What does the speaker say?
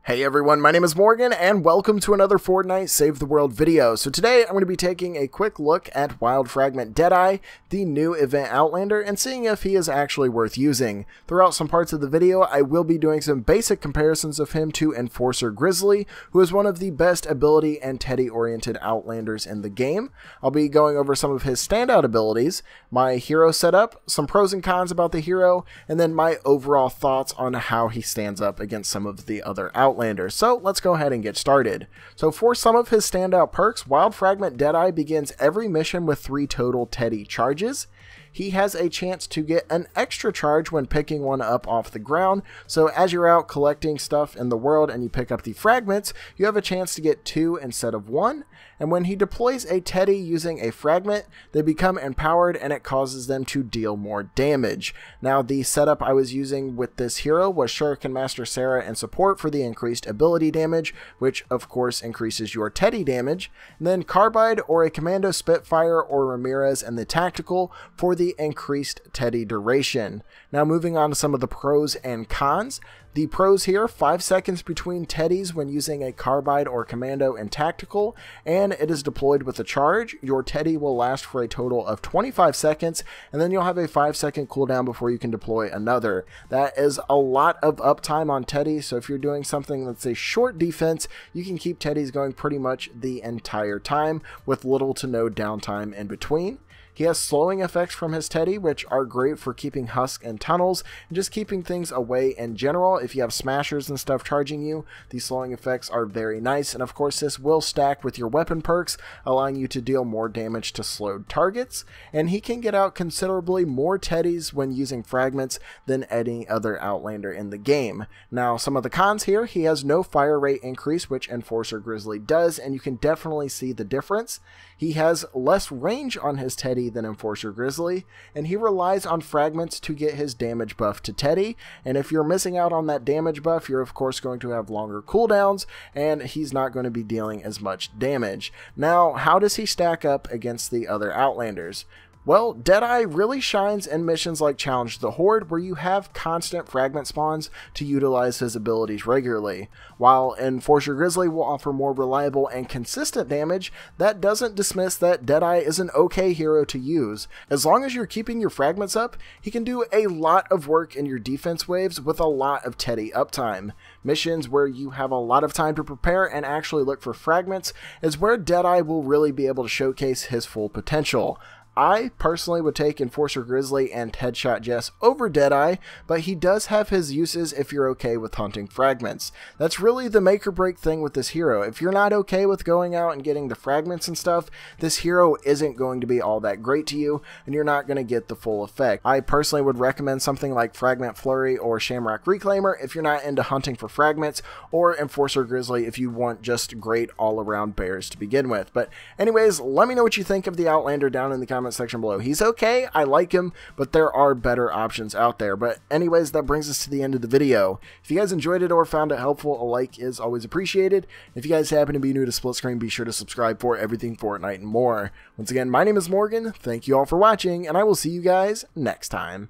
Hey everyone, my name is Morgan and welcome to another Fortnite Save the World video. So today I'm going to be taking a quick look at Wild Fragment Deadeye, the new event Outlander, and seeing if he is actually worth using. Throughout some parts of the video, I will be doing some basic comparisons of him to Enforcer Grizzly, who is one of the best ability and Teddy-oriented Outlanders in the game. I'll be going over some of his standout abilities, my hero setup, some pros and cons about the hero, and then my overall thoughts on how he stands up against some of the other Outlanders. So let's go ahead and get started. So for some of his standout perks, Wild Fragment Deadeye begins every mission with 3 total Teddy charges. He has a chance to get an extra charge when picking one up off the ground, so as you're out collecting stuff in the world and you pick up the fragments, you have a chance to get 2 instead of 1, and when he deploys a Teddy using a fragment, they become empowered and it causes them to deal more damage. Now the setup I was using with this hero was Shuriken Master Sarah and support for the increased ability damage, which of course increases your Teddy damage, and then Carbide or a Commando Spitfire or Ramirez and the tactical for the increased Teddy duration. Now moving on to some of the pros and cons. The pros here, 5 seconds between Teddies when using a Carbide or Commando and Tactical, and it is deployed with a charge. Your Teddy will last for a total of 25 seconds, and then you'll have a 5-second cooldown before you can deploy another. That is a lot of uptime on Teddy, so if you're doing something that's a short defense, you can keep Teddies going pretty much the entire time with little to no downtime in between. He has slowing effects from his Teddy, which are great for keeping Husk and tunnels, and just keeping things away in general. If you have smashers and stuff charging you, these slowing effects are very nice, and of course this will stack with your weapon perks, allowing you to deal more damage to slowed targets, and he can get out considerably more Teddies when using fragments than any other Outlander in the game. Now some of the cons here, he has no fire rate increase, which Enforcer Grizzly does, and you can definitely see the difference. He has less range on his Teddy than Enforcer Grizzly, and he relies on fragments to get his damage buff to Teddy, and if you're missing out on that damage buff, you're of course going to have longer cooldowns, and he's not going to be dealing as much damage. Now, how does he stack up against the other Outlanders? Well, Deadeye really shines in missions like Challenge the Horde, where you have constant fragment spawns to utilize his abilities regularly. While Enforcer Grizzly will offer more reliable and consistent damage, that doesn't dismiss that Deadeye is an okay hero to use. As long as you're keeping your fragments up, he can do a lot of work in your defense waves with a lot of Teddy uptime. Missions where you have a lot of time to prepare and actually look for fragments is where Deadeye will really be able to showcase his full potential. I personally would take Enforcer Grizzly and Headshot Jess over Deadeye, but he does have his uses if you're okay with hunting fragments. That's really the make or break thing with this hero. If you're not okay with going out and getting the fragments and stuff, this hero isn't going to be all that great to you, and you're not going to get the full effect. I personally would recommend something like Fragment Flurry or Shamrock Reclaimer if you're not into hunting for fragments, or Enforcer Grizzly if you want just great all-around bears to begin with. But anyways, let me know what you think of the Outlander down in the comments section below. He's okay, I like him, but there are better options out there. But anyways, that brings us to the end of the video. If you guys enjoyed it or found it helpful, a like is always appreciated. If you guys happen to be new to Split Screen, be sure to subscribe for everything Fortnite and more. Once again, my name is Morgan, thank you all for watching, and I will see you guys next time.